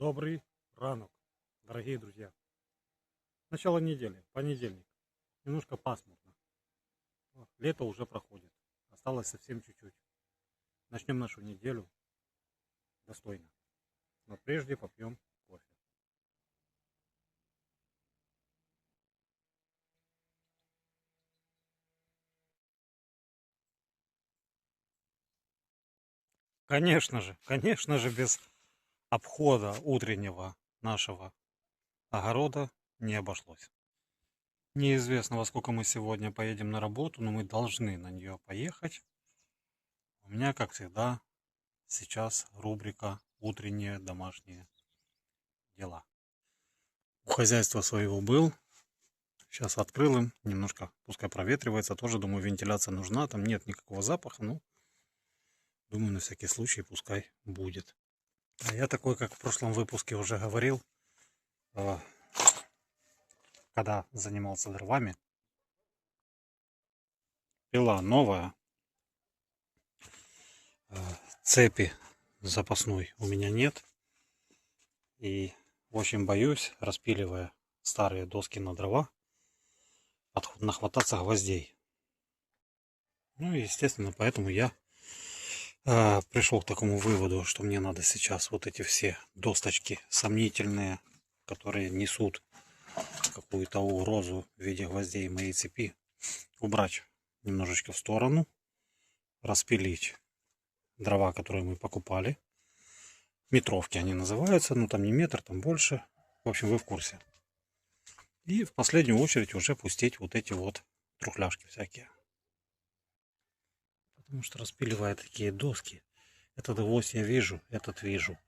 Добрый ранок, дорогие друзья. Начало недели, понедельник. Немножко пасмурно. Лето уже проходит. Осталось совсем чуть-чуть. Начнем нашу неделю достойно. Но прежде попьем кофе. Конечно же, без обхода утреннего нашего огорода не обошлось. Неизвестно, во сколько мы сегодня поедем на работу, но мы должны на нее поехать. У меня, как всегда, сейчас рубрика «Утренние домашние дела». У хозяйства своего был. Сейчас открыл им, немножко пускай проветривается. Тоже, думаю, вентиляция нужна. Там нет никакого запаха, но думаю, на всякий случай пускай будет. А я такой, как в прошлом выпуске уже говорил, когда занимался дровами. Пила новая. Цепи запасной у меня нет. И очень боюсь, распиливая старые доски на дрова, нахвататься гвоздей. Ну и естественно, поэтому я пришел к такому выводу, что мне надо сейчас вот эти все досточки сомнительные, которые несут какую-то угрозу в виде гвоздей моей цепи, убрать немножечко в сторону, распилить дрова, которые мы покупали. Метровки они называются, но там не метр, там больше. В общем, вы в курсе. И в последнюю очередь уже пустить вот эти вот трухляшки всякие. Потому что распиливая такие доски, этот гвоздь я вижу, этот вижу.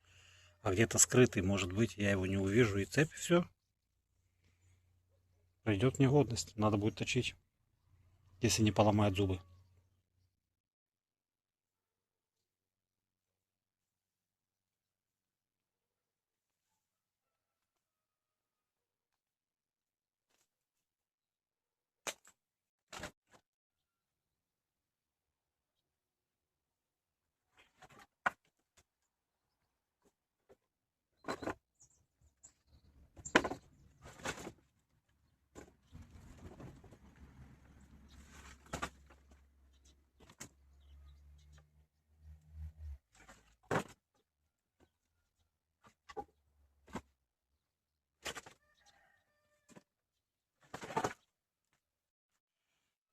А где-то скрытый, может быть, я его не увижу, и цепь все. Придет негодность, надо будет точить, если не поломает зубы.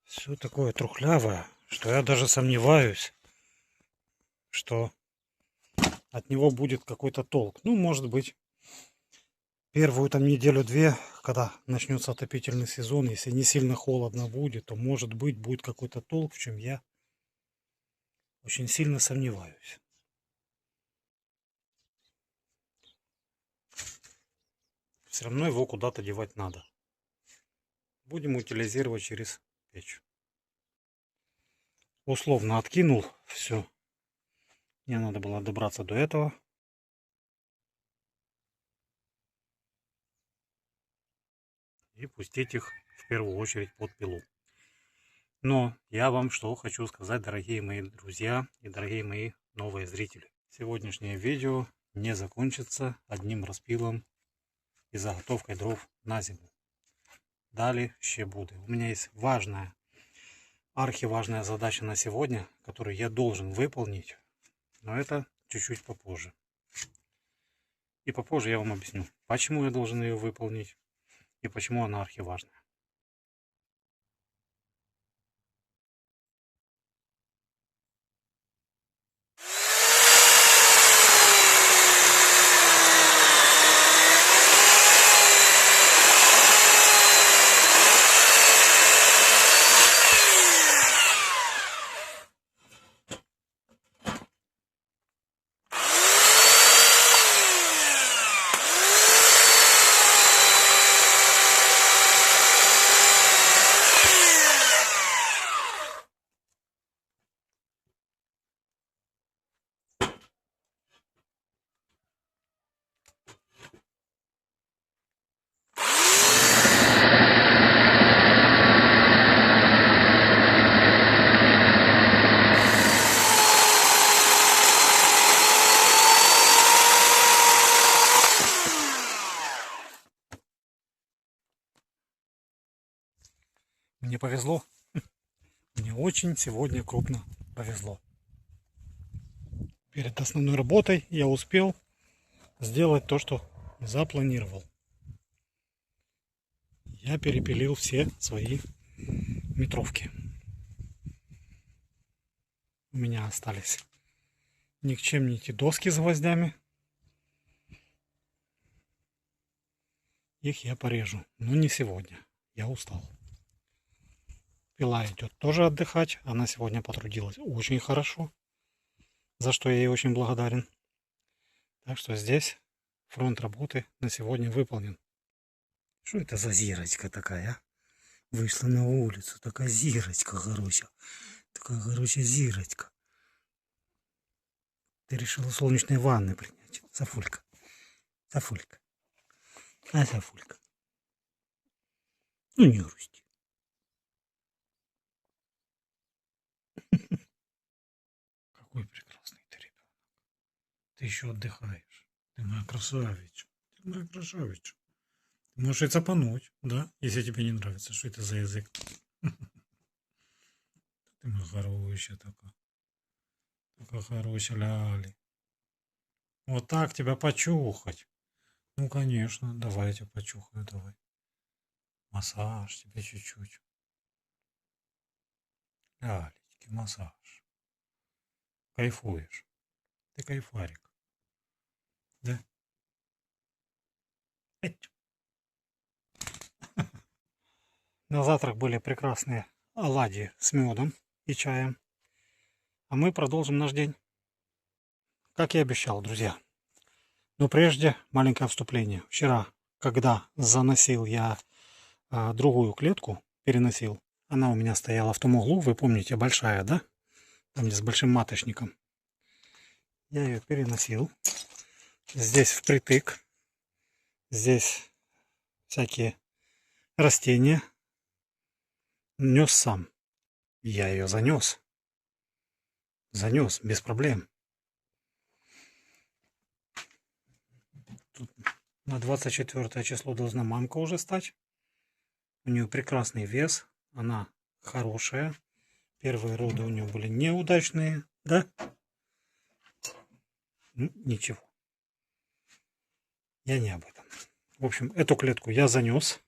Все такое трухлявое, что я даже сомневаюсь, что от него будет какой-то толк. Ну, может быть, первую там неделю-две, когда начнется отопительный сезон, если не сильно холодно будет, то может быть будет какой-то толк, в чем я очень сильно сомневаюсь. Все равно его куда-то девать надо. Будем утилизировать через печь. Условно откинул все. Мне надо было добраться до этого. И пустить их в первую очередь под пилу. Но я вам что хочу сказать, дорогие мои друзья и дорогие мои новые зрители. Сегодняшнее видео не закончится одним распилом и заготовкой дров на зиму. Далее ще буде. У меня есть важная, архиважная задача на сегодня, которую я должен выполнить. Но это чуть-чуть попозже. И попозже я вам объясню, почему я должен ее выполнить и почему она архиважная. Мне повезло. Мне очень сегодня крупно повезло. Перед основной работой я успел сделать то, что запланировал. Я перепилил все свои метровки. У меня остались никчемники доски с гвоздями. Их я порежу, но не сегодня. Я устал. Пила идет тоже отдыхать. Она сегодня потрудилась очень хорошо, за что я ей очень благодарен. Так что здесь фронт работы на сегодня выполнен. Что это за зирочка такая, а? Вышла на улицу, такая зирочка хорошая. Такая хорошая зирочка. Ты решила солнечные ванны принять, Софулька. Софулька. А, Софулька. Ну, не грусти. Какой прекрасный ты ребенок. Ты еще отдыхаешь. Ты моя красавица. Ты моя красавица. Ты можешь и цапануть, да? Если тебе не нравится, что это за язык. Ты моя хорошая такая. Такая хорошая ляли. Вот так тебя почухать. Ну, конечно, давай я тебя почухаю, давай. Массаж тебе чуть-чуть. Лялечки, массаж. Кайфуешь. Ты кайфарик. Да? Эть. На завтрак были прекрасные оладьи с медом и чаем. А мы продолжим наш день. Как и обещал, друзья. Но прежде маленькое вступление. Вчера, когда заносил я другую клетку, переносил, она у меня стояла в том углу, вы помните, большая, да? Там где с большим маточником. Я ее переносил. Здесь впритык. Здесь всякие растения. Нес сам. Я ее занес. Занес, без проблем. Тут на 24 число должна мамка уже стать. У нее прекрасный вес. Она хорошая. Первые роды у нее были неудачные, да? Ничего. Я не об этом. В общем, эту клетку я занес.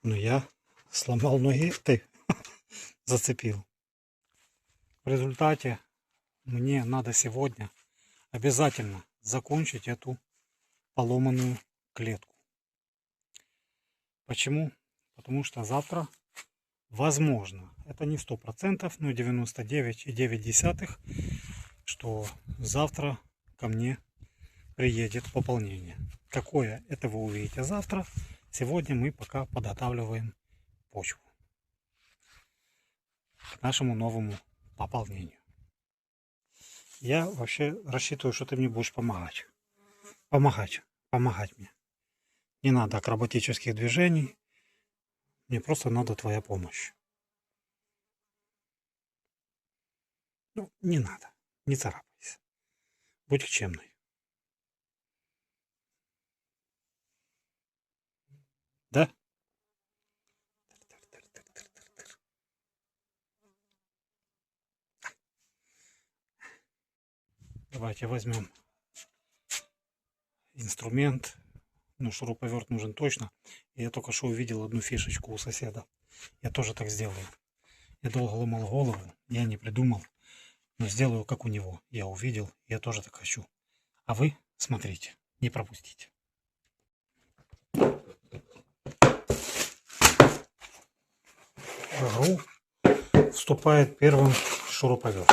Но я сломал ноги. Ты зацепил. В результате мне надо сегодня обязательно закончить эту поломанную клетку. Почему? Потому что завтра, возможно, это не 100%, но 99,9%, что завтра ко мне приедет пополнение. Какое, это вы увидите завтра. Сегодня мы пока подготавливаем почву к нашему новому пополнению. Я вообще рассчитываю, что ты мне будешь помогать. Помогать мне. Не надо акробатических движений. Мне просто надо твоя помощь. Ну, не надо. Не царапайся. Будь чемной. Да? Давайте возьмем инструмент. Ну, шуруповерт нужен точно. Я только что увидел одну фишечку у соседа. Я тоже так сделаю. Я долго ломал голову, я не придумал. Но сделаю, как у него. Я увидел, я тоже так хочу. А вы смотрите, не пропустите. В игру вступает первым шуруповерт.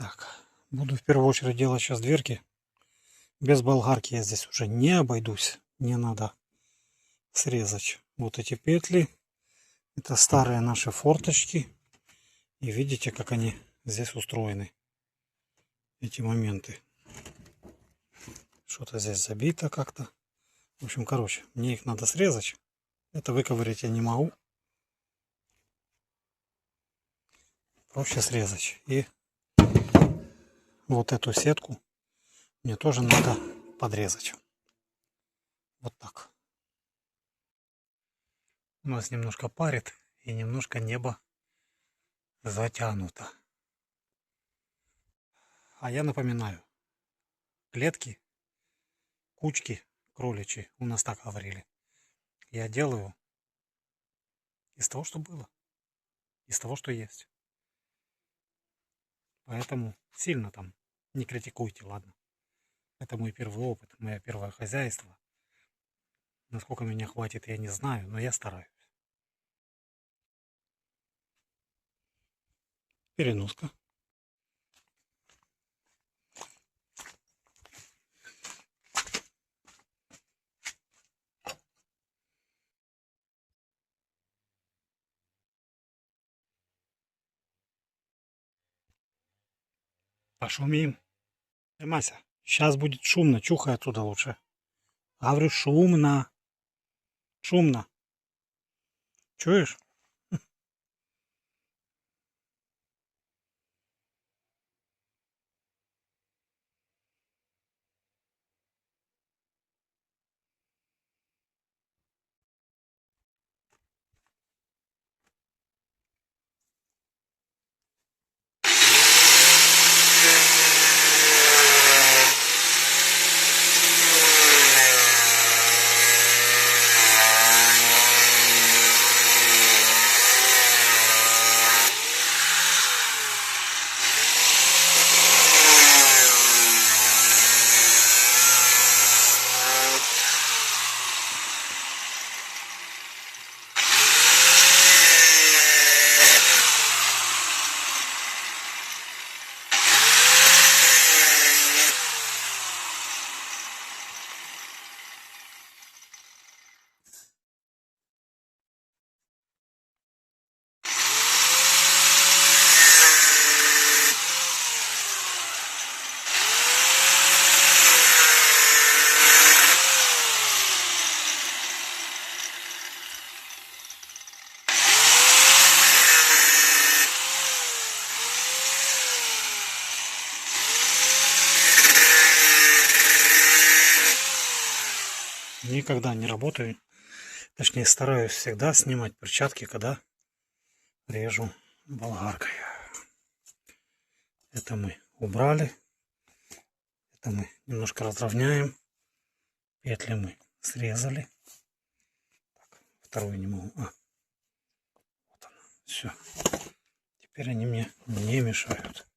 Так, буду в первую очередь делать сейчас дверки. Без болгарки я здесь уже не обойдусь. Мне надо срезать вот эти петли. Это старые наши форточки. И видите, как они здесь устроены. Эти моменты. Что-то здесь забито как-то. В общем, короче, мне их надо срезать. Это выковырять я не могу. Проще срезать. И вот эту сетку мне тоже надо подрезать. Вот так. У нас немножко парит и немножко небо затянуто. А я напоминаю, клетки, кучки кроличьи, у нас так говорили, я делаю из того, что было, из того, что есть. Поэтому сильно там не критикуйте, ладно? Это мой первый опыт, мое первое хозяйство. Насколько меня хватит, я не знаю, но я стараюсь. Переноска. Пошумим. Мася, сейчас будет шумно, чухай оттуда лучше. Говорю, шумно. Шумно. Чуешь? Никогда не работаю, точнее стараюсь всегда снимать перчатки, когда режу болгаркой. Это мы убрали, это мы немножко разровняем, петли мы срезали. Так, вторую не могу. Вот она, все. Теперь они мне не мешают.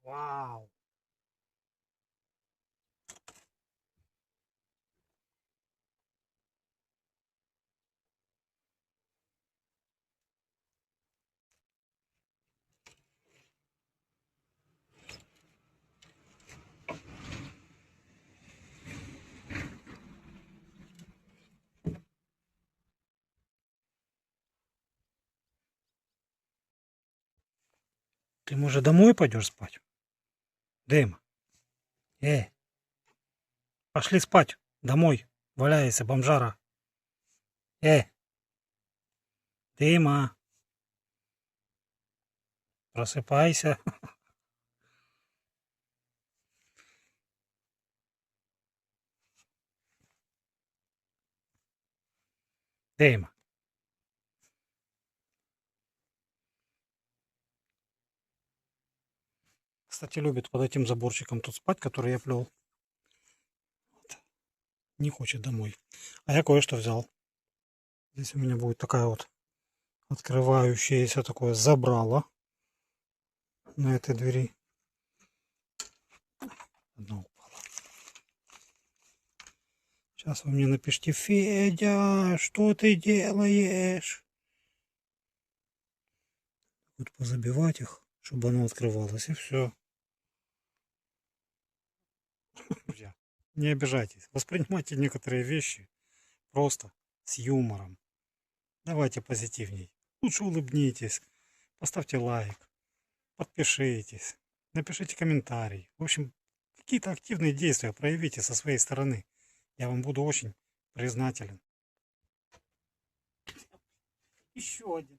Вау! Ты, может, домой пойдешь спать? Дыма. Пошли спать. Домой. Валяйся, бомжара. Э, Дыма. Просыпайся. Дыма. Кстати, любит под этим заборчиком тут спать, который я плел. Вот. Не хочет домой. А я кое-что взял. Здесь у меня будет такая вот открывающееся такое забрало на этой двери. Одна упала. Сейчас вы мне напишите: Федя, что ты делаешь? Вот позабивать их, чтобы оно открывалось, и все. Друзья, не обижайтесь. Воспринимайте некоторые вещи просто с юмором. Давайте позитивней. Лучше улыбнитесь, поставьте лайк, подпишитесь, напишите комментарий. В общем, какие-то активные действия проявите со своей стороны. Я вам буду очень признателен. Еще один.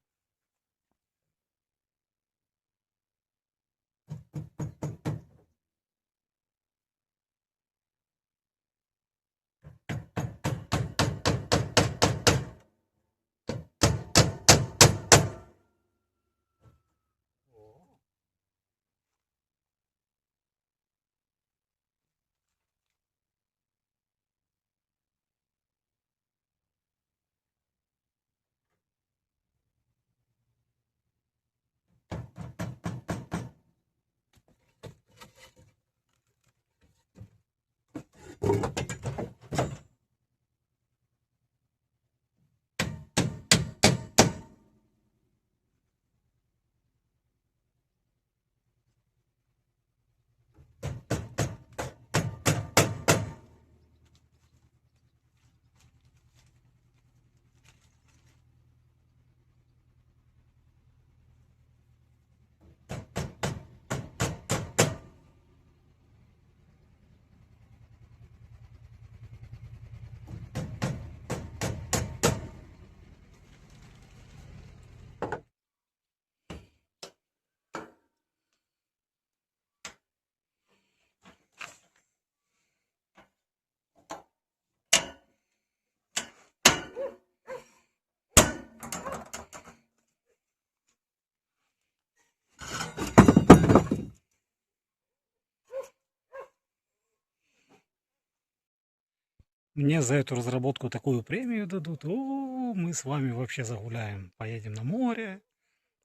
Мне за эту разработку такую премию дадут. О, мы с вами вообще загуляем. Поедем на море.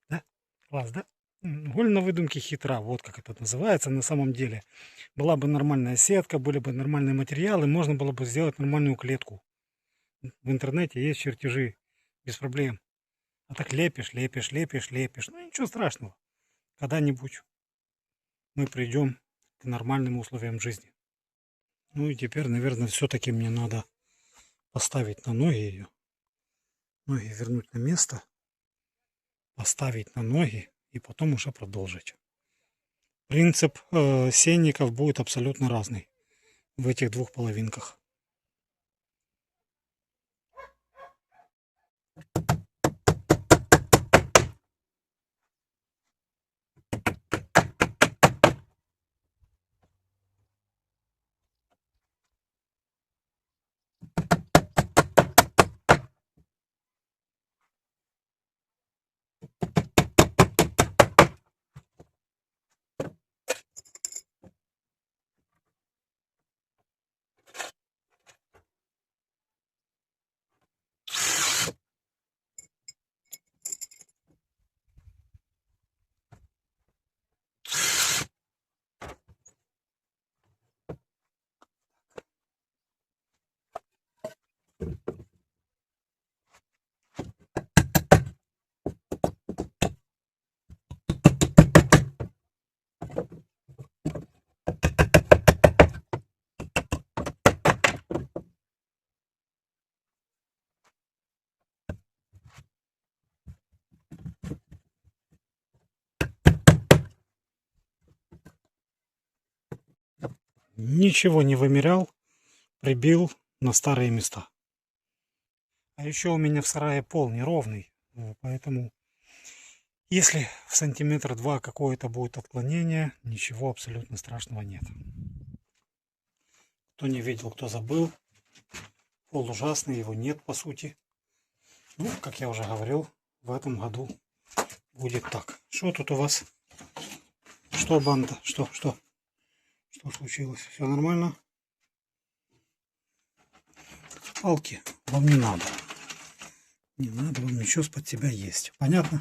Да? Класс, да? Голь на выдумке хитра. Вот как это называется на самом деле. Была бы нормальная сетка, были бы нормальные материалы, можно было бы сделать нормальную клетку. В интернете есть чертежи. Без проблем. А так лепишь, лепишь, лепишь, лепишь. Ну ничего страшного. Когда-нибудь мы придем к нормальным условиям жизни. Ну и теперь, наверное, все-таки мне надо поставить на ноги ее. Ноги вернуть на место. Поставить на ноги и потом уже продолжить. Принцип сенников будет абсолютно разный в этих двух половинках. Ничего не вымерял, прибил на старые места. А еще у меня в сарае пол неровный, поэтому если в сантиметр два какое-то будет отклонение, ничего абсолютно страшного нет. Кто не видел, кто забыл, пол ужасный, его нет по сути. Ну, как я уже говорил, в этом году будет так. Что тут у вас? Что, банда? Что случилось? Все нормально? Палки вам не надо. Не надо вам ничего под себя есть. Понятно?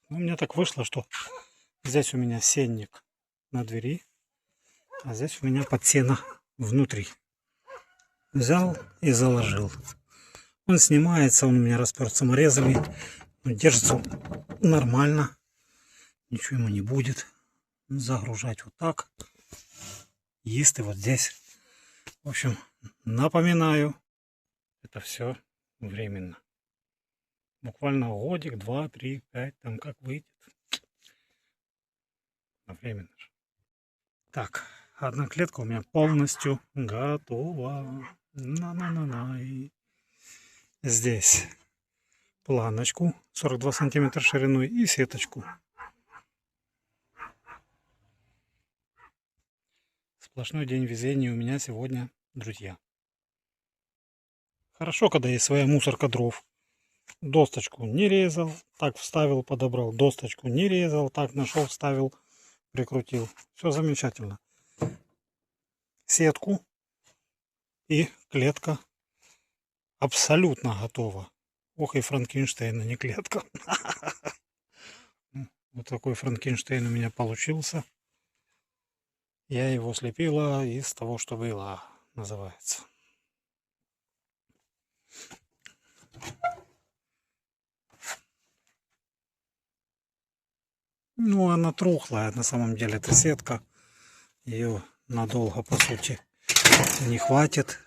Ну, у меня так вышло, что здесь у меня сенник на двери, а здесь у меня подсено внутри. Взял и заложил. Он снимается, он у меня расперт саморезами, но держится нормально, ничего ему не будет. Загружать вот так. Есть и вот здесь. В общем, напоминаю, это все временно. Буквально годик, 2, 3, 5, там как выйдет. Временно же. Так, одна клетка у меня полностью готова. На-на-на-на. И здесь планочку 42 сантиметра шириной и сеточку. Сплошной день везения у меня сегодня, друзья. Хорошо, когда есть своя мусорка дров. Досточку не резал, так вставил, подобрал. Досточку не резал, так нашел, вставил, прикрутил. Все замечательно. Сетку и клетка абсолютно готова. Ох, и Франкенштейн, а не клетка. Вот такой Франкенштейн у меня получился. Я его слепила из того, что было, называется. Ну, она трухлая, на самом деле, эта сетка. Ее надолго, по сути, не хватит.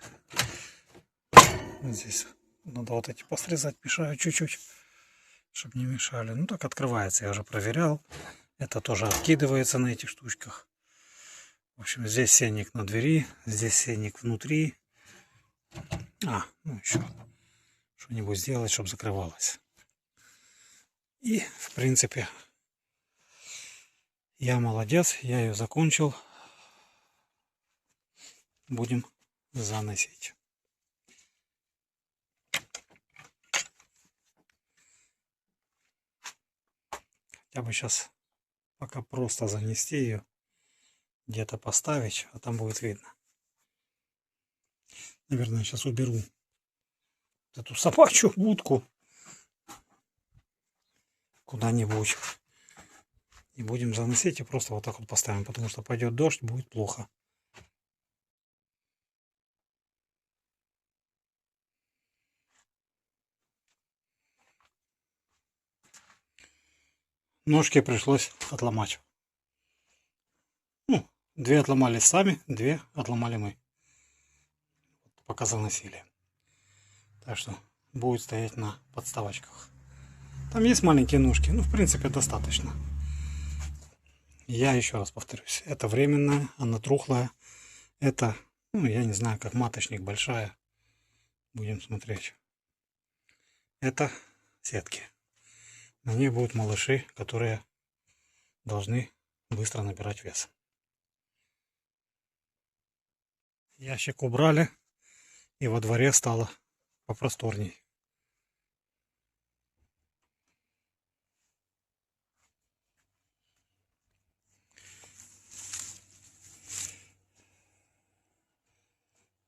Здесь надо вот эти посрезать, мешаю чуть-чуть, чтобы не мешали. Ну, так открывается, я уже проверял. Это тоже откидывается на этих штучках. В общем, здесь сенник на двери, здесь сенник внутри. Ну еще что-нибудь сделать, чтобы закрывалось. И, в принципе, я молодец, я ее закончил. Будем заносить. Хотя бы сейчас пока просто занести ее, где-то поставить, а там будет видно. Наверное, сейчас уберу эту собачью будку куда-нибудь. И будем заносить и просто вот так вот поставим, потому что пойдет дождь, будет плохо. Ножки пришлось отломать. Ну, 2 отломались сами, 2 отломали мы. Пока заносили. Так что будет стоять на подставочках. Там есть маленькие ножки, ну, в принципе, достаточно. Я еще раз повторюсь, это временная, она трухлая. Это, ну, я не знаю, как маточник большая. Будем смотреть. Это сетки. На ней будут малыши, которые должны быстро набирать вес. Ящик убрали, и во дворе стало попросторней.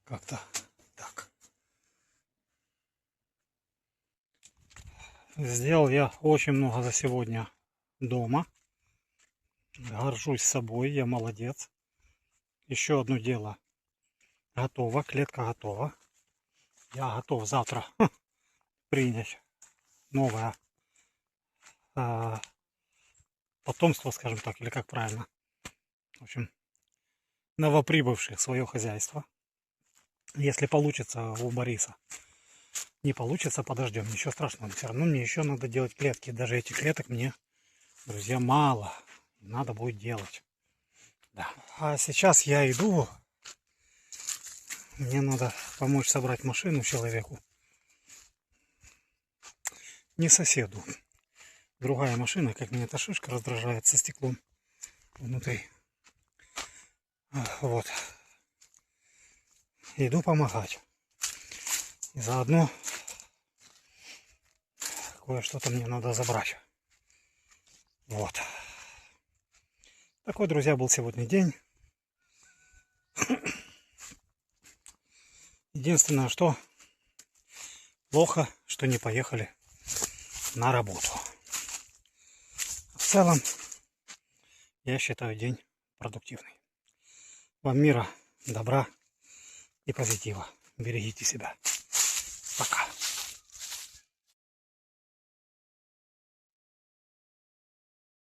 Как-то так. Сделал я очень много за сегодня дома. Горжусь собой, я молодец. Еще одно дело готово, клетка готова. Я готов завтра принять новое потомство, скажем так, или как правильно. В общем, новоприбывших в свое хозяйство. Если получится у Бориса. Не получится, подождем, ничего страшного. Все равно мне еще надо делать клетки. Даже этих клеток мне, друзья, мало. Надо будет делать. Да. А сейчас я иду. Мне надо помочь собрать машину человеку. Не соседу. Другая машина, как меня эта шишка раздражает со стеклом внутри. Вот. Иду помогать. И заодно кое-что-то мне надо забрать. Вот. Такой, друзья, был сегодня день. Единственное, что плохо, что не поехали на работу. В целом, я считаю день продуктивный. Вам мира, добра и позитива. Берегите себя. Пока.